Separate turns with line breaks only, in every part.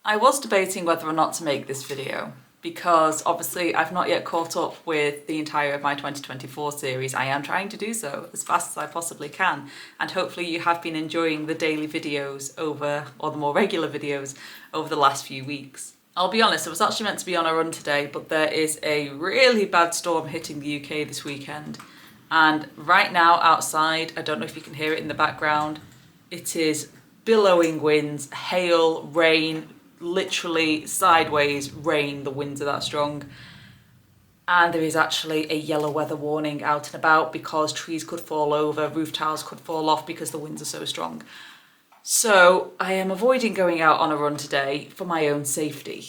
I was debating whether or not to make this video because obviously I've not yet caught up with the entire of my 2024 series. I am trying to do so as fast as I possibly can, and hopefully you have been enjoying the daily videos or the more regular videos over the last few weeks. I'll be honest, I was actually meant to be on a run today, but there is a really bad storm hitting the UK this weekend. And right now outside, I don't know if you can hear it in the background, it is billowing winds, hail, rain, literally sideways rain. The winds are that strong. And there is actually a yellow weather warning out and about because trees could fall over, roof tiles could fall off because the winds are so strong. So I am avoiding going out on a run today for my own safety.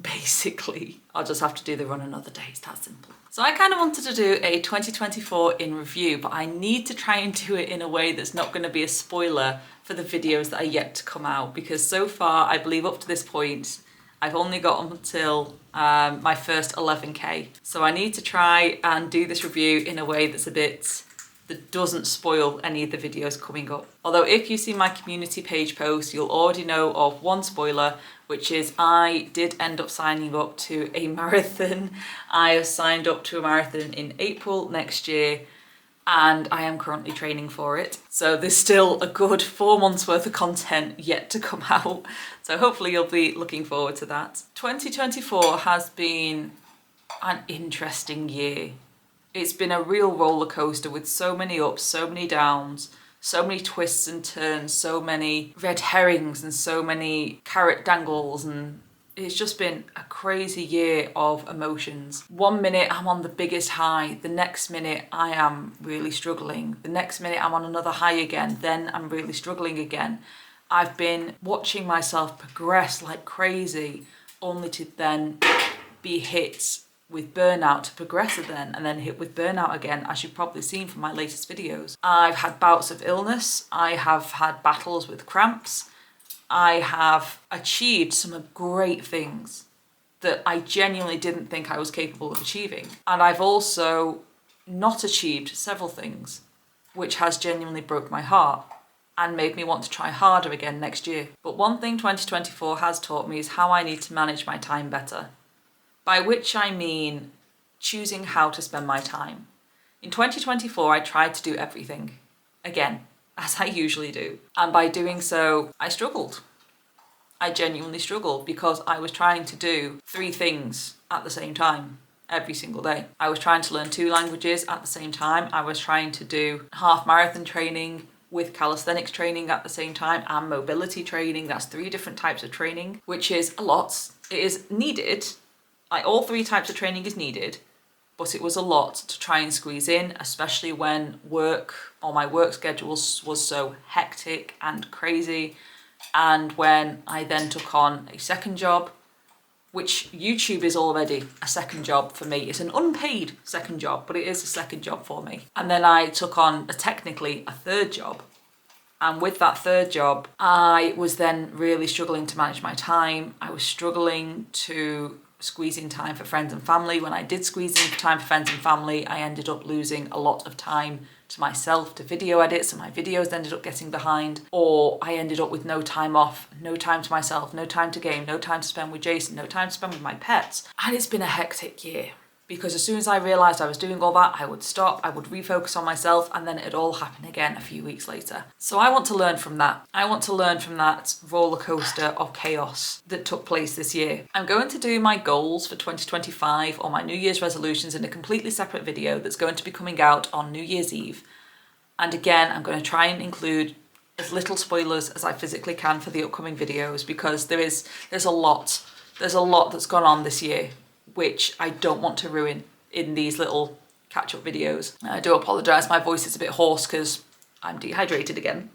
Basically, I'll just have to do the run another day. It's that simple. So I kind of wanted to do a 2024 in review, but I need to try and do it in a way that's not going to be a spoiler for the videos that are yet to come out, because so far, I believe up to this point, I've only got until my first 11k. So I need to try and do this review in a way that doesn't spoil any of the videos coming up. Although if you see my community page post, you'll already know of one spoiler, which is I did end up signing up to a marathon. I have signed up to a marathon in April next year, and I am currently training for it. So there's still a good 4 months worth of content yet to come out. So hopefully you'll be looking forward to that. 2024 has been an interesting year. It's been a real roller coaster with so many ups, so many downs, so many twists and turns, so many red herrings and so many carrot dangles, and it's just been a crazy year of emotions. 1 minute I'm on the biggest high, the next minute I am really struggling, the next minute I'm on another high again, then I'm really struggling again. I've been watching myself progress like crazy, only to then be hit with burnout, to progress again, and then hit with burnout again, as you've probably seen from my latest videos. I've had bouts of illness, I have had battles with cramps, I have achieved some great things that I genuinely didn't think I was capable of achieving. And I've also not achieved several things, which has genuinely broke my heart and made me want to try harder again next year. But one thing 2024 has taught me is how I need to manage my time better. By which I mean choosing how to spend my time. In 2024, I tried to do everything, again, as I usually do. And by doing so, I struggled. I genuinely struggled because I was trying to do 3 things at the same time every single day. I was trying to learn 2 languages at the same time. I was trying to do half marathon training with calisthenics training at the same time and mobility training. That's 3 different types of training, which is a lot. It is needed. All 3 types of training is needed, but it was a lot to try and squeeze in, especially when my work schedule was so hectic and crazy. And when I then took on a second job, which YouTube is already a second job for me. It's an unpaid second job, but it is a second job for me. And then I took on technically a third job. And with that third job, I was then really struggling to manage my time. I was struggling to squeeze in time for friends and family. When I did squeeze in time for friends and family, I ended up losing a lot of time to myself to video edit, so my videos ended up getting behind, or I ended up with no time off, no time to myself, no time to game, no time to spend with Jason, no time to spend with my pets. And it's been a hectic year, because as soon as I realised I was doing all that, I would stop, I would refocus on myself, and then it'd all happen again a few weeks later. So I want to learn from that. I want to learn from that roller coaster of chaos that took place this year. I'm going to do my goals for 2025 or my New Year's resolutions in a completely separate video that's going to be coming out on New Year's Eve. And again, I'm going to try and include as little spoilers as I physically can for the upcoming videos, because there's a lot that's gone on this year which I don't want to ruin in these little catch-up videos. I do apologise, my voice is a bit hoarse because I'm dehydrated again,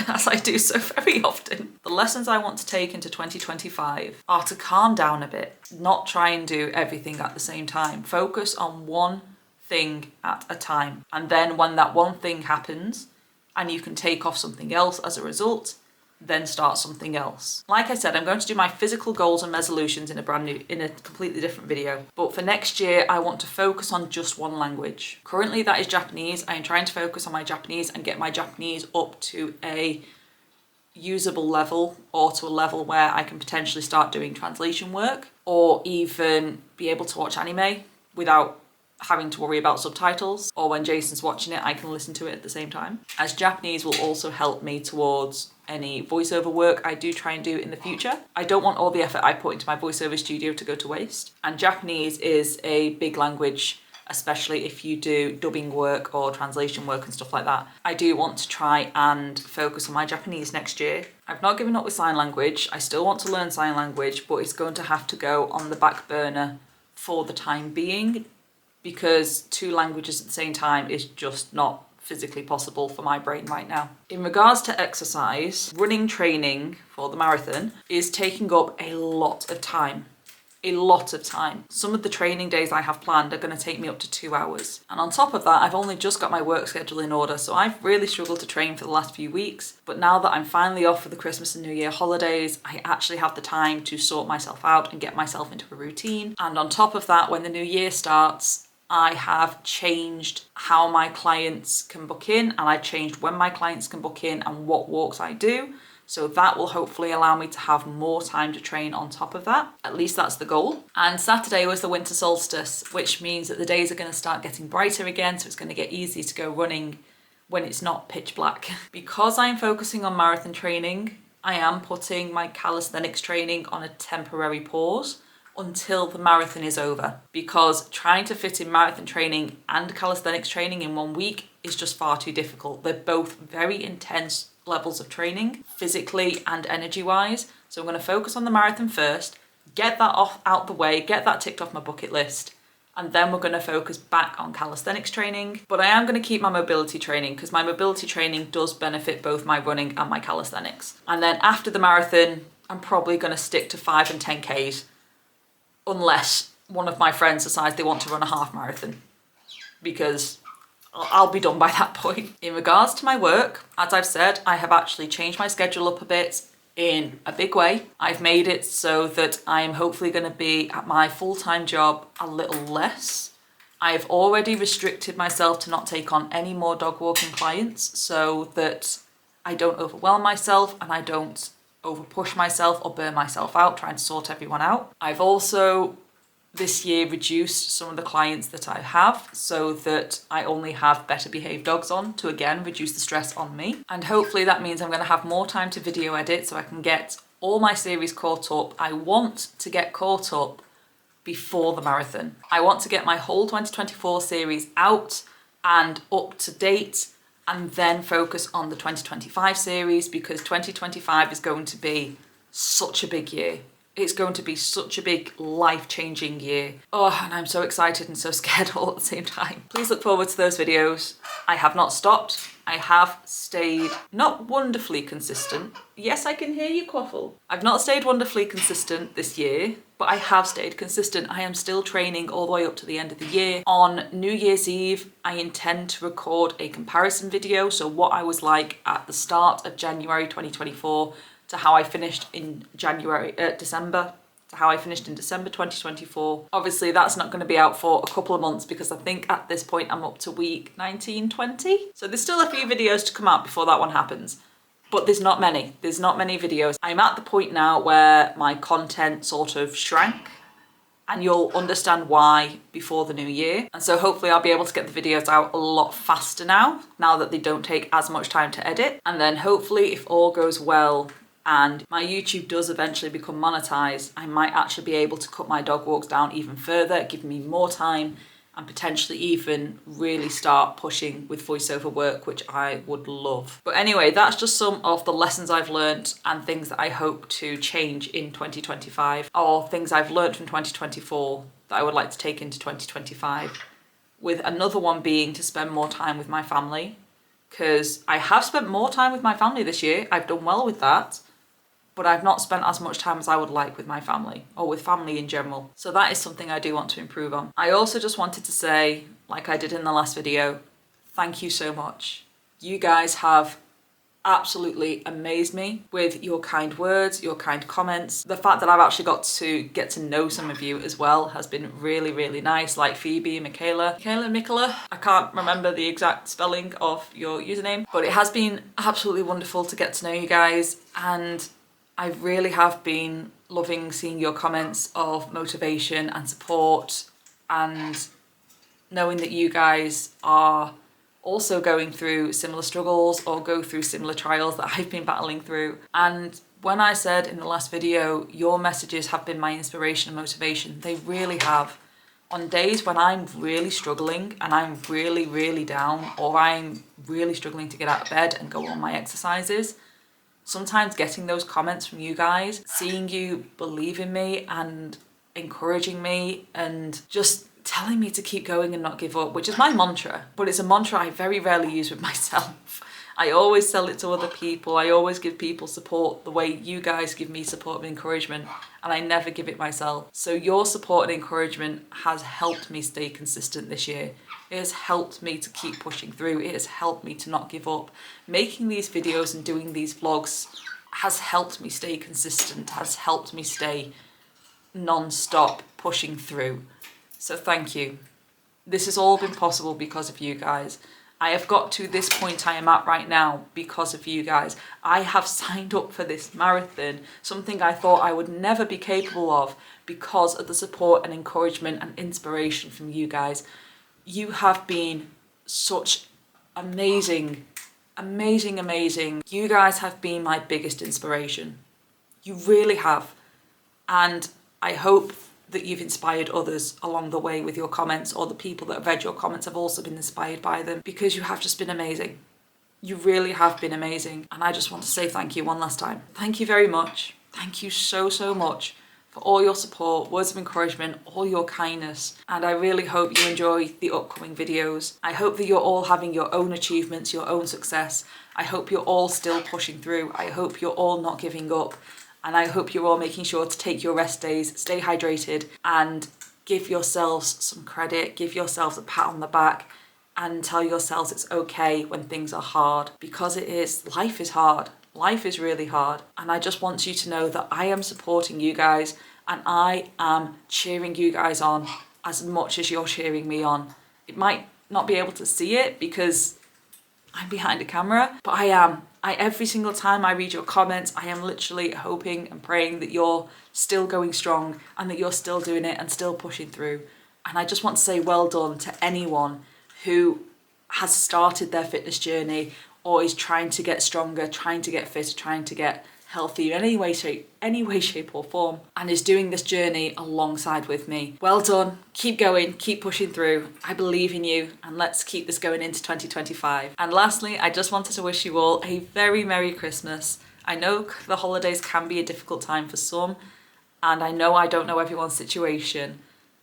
as I do so very often. The lessons I want to take into 2025 are to calm down a bit, not try and do everything at the same time. Focus on one thing at a time. And then when that one thing happens and you can take off something else as a result, then start something else. Like I said, I'm going to do my physical goals and resolutions in a completely different video. But for next year, I want to focus on just one language. Currently that is Japanese. I am trying to focus on my Japanese and get my Japanese up to a usable level, or to a level where I can potentially start doing translation work, or even be able to watch anime without having to worry about subtitles, or when Jason's watching it I can listen to it at the same time. As Japanese will also help me towards any voiceover work I do try and do in the future. I don't want all the effort I put into my voiceover studio to go to waste, and Japanese is a big language, especially if you do dubbing work or translation work and stuff like that. I do want to try and focus on my Japanese next year. I've not given up with sign language. I still want to learn sign language, but it's going to have to go on the back burner for the time being, because 2 languages at the same time is just not physically possible for my brain right now. In regards to exercise, running training for the marathon is taking up a lot of time. A lot of time. Some of the training days I have planned are going to take me up to 2 hours. And on top of that, I've only just got my work schedule in order, so I've really struggled to train for the last few weeks. But now that I'm finally off for the Christmas and New Year holidays, I actually have the time to sort myself out and get myself into a routine. And on top of that, when the new year starts, I have changed how my clients can book in, and I changed when my clients can book in and what walks I do. So that will hopefully allow me to have more time to train on top of that. At least that's the goal. And Saturday was the winter solstice, which means that the days are going to start getting brighter again. So it's going to get easy to go running when it's not pitch black. Because I'm focusing on marathon training, I am putting my calisthenics training on a temporary pause until the marathon is over, because trying to fit in marathon training and calisthenics training in 1 week is just far too difficult. They're both very intense levels of training, physically and energy wise. So I'm going to focus on the marathon first, get that out the way, get that ticked off my bucket list, and then we're going to focus back on calisthenics training. But I am going to keep my mobility training, because my mobility training does benefit both my running and my calisthenics. And then after the marathon, I'm probably going to stick to 5 and 10Ks, unless one of my friends decides they want to run a half marathon, because I'll be done by that point. In regards to my work, as I've said, I have actually changed my schedule up a bit in a big way. I've made it so that I am hopefully going to be at my full-time job a little less. I've already restricted myself to not take on any more dog walking clients, so that I don't overwhelm myself and I don't overpush myself or burn myself out trying to sort everyone out. I've also this year reduced some of the clients that I have, so that I only have better behaved dogs on, to again reduce the stress on me. And hopefully that means I'm going to have more time to video edit so I can get all my series caught up. I want to get caught up before the marathon. I want to get my whole 2024 series out and up to date, and then focus on the 2025 series, because 2025 is going to be such a big year. It's going to be such a big life-changing year. Oh, and I'm so excited and so scared all at the same time. Please look forward to those videos. I have not stopped. I have stayed not wonderfully consistent. Yes, I can hear you, Quaffle. I've not stayed wonderfully consistent this year, but I have stayed consistent. I am still training all the way up to the end of the year. On New Year's Eve, I intend to record a comparison video. So what I was like at the start of January 2024 to how I finished in December, to how I finished in December 2024. Obviously that's not going to be out for a couple of months, because I think at this point I'm up to week 19, 20. So there's still a few videos to come out before that one happens. But there's not many videos. I'm at the point now where my content sort of shrank, and you'll understand why before the new year. And so hopefully I'll be able to get the videos out a lot faster now that they don't take as much time to edit. And then hopefully, if all goes well and my YouTube does eventually become monetized, I might actually be able to cut my dog walks down even further, giving me more time, and potentially even really start pushing with voiceover work, which I would love. But anyway, that's just some of the lessons I've learned and things that I hope to change in 2025, or things I've learned from 2024 that I would like to take into 2025, with another one being to spend more time with my family, because I have spent more time with my family this year. I've done well with that, but I've not spent as much time as I would like with my family, or with family in general. So that is something I do want to improve on. I also just wanted to say, like I did in the last video, thank you so much. You guys have absolutely amazed me with your kind words, your kind comments. The fact that I've actually got to get to know some of you as well has been really, really nice, like Phoebe and Michaela. I can't remember the exact spelling of your username, but it has been absolutely wonderful to get to know you guys, and I really have been loving seeing your comments of motivation and support, and knowing that you guys are also going through similar struggles or go through similar trials that I've been battling through. And when I said in the last video, your messages have been my inspiration and motivation, they really have. On days when I'm really struggling and I'm really, really down, or I'm really struggling to get out of bed and go on my exercises, sometimes getting those comments from you guys, seeing you believe in me and encouraging me and just telling me to keep going and not give up, which is my mantra, but it's a mantra I very rarely use with myself. I always tell it to other people. I always give people support the way you guys give me support and encouragement, and I never give it myself. So your support and encouragement has helped me stay consistent this year. It has helped me to keep pushing through. It has helped me to not give up. Making these videos and doing these vlogs has helped me stay consistent, has helped me stay non-stop pushing through. So thank you. This has all been possible because of you guys. I have got to this point I am at right now because of you guys. I have signed up for this marathon, something I thought I would never be capable of, because of the support and encouragement and inspiration from you guys. You have been such amazing. You guys have been my biggest inspiration. You really have. And I hope that you've inspired others along the way with your comments, or the people that have read your comments have also been inspired by them, because you have just been amazing. You really have been amazing. And I just want to say thank you one last time. Thank you very much. Thank you so, so much for all your support, words of encouragement, all your kindness. And I really hope you enjoy the upcoming videos. I hope that you're all having your own achievements, your own success. I hope you're all still pushing through. I hope you're all not giving up. And I hope you're all making sure to take your rest days, stay hydrated, and give yourselves some credit, give yourselves a pat on the back, and tell yourselves it's okay when things are hard, because it is. Life is hard. Life is really hard. And I just want you to know that I am supporting you guys, and I am cheering you guys on as much as you're cheering me on. It might not be able to see it because I'm behind a camera, but I am. Every single time I read your comments, I am literally hoping and praying that you're still going strong and that you're still doing it and still pushing through. And I just want to say well done to anyone who has started their fitness journey or is trying to get stronger, trying to get fit, trying to get healthy in any way, shape or form, and is doing this journey alongside with me. Well done. Keep going, keep pushing through. I believe in you, and let's keep this going into 2025. And lastly, I just wanted to wish you all a very Merry Christmas. I know the holidays can be a difficult time for some, and I know I don't know everyone's situation,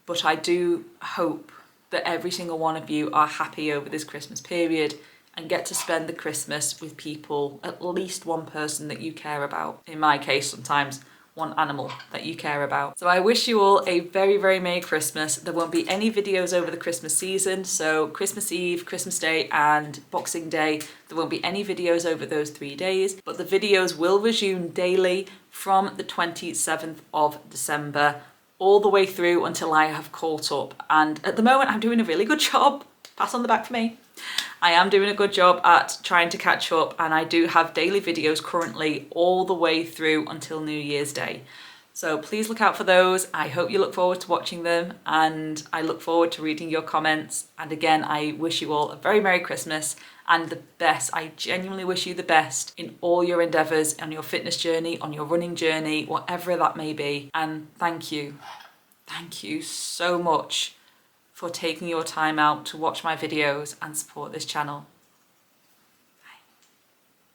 but I do hope that every single one of you are happy over this Christmas period and get to spend the Christmas with people, at least one person that you care about. In my case, sometimes one animal that you care about. So I wish you all a very, very Merry Christmas. There won't be any videos over the Christmas season, so Christmas Eve, Christmas Day and Boxing Day, there won't be any videos over those 3 days, but the videos will resume daily from the 27th of December all the way through until I have caught up. And at the moment, I'm doing a really good job. Pat on the back for me. I am doing a good job at trying to catch up, and I do have daily videos currently all the way through until New Year's Day. So please look out for those. I hope you look forward to watching them, and I look forward to reading your comments. And again, I wish you all a very Merry Christmas and the best. I genuinely wish you the best in all your endeavours, on your fitness journey, on your running journey, whatever that may be. And thank you. Thank you so much for taking your time out to watch my videos and support this channel.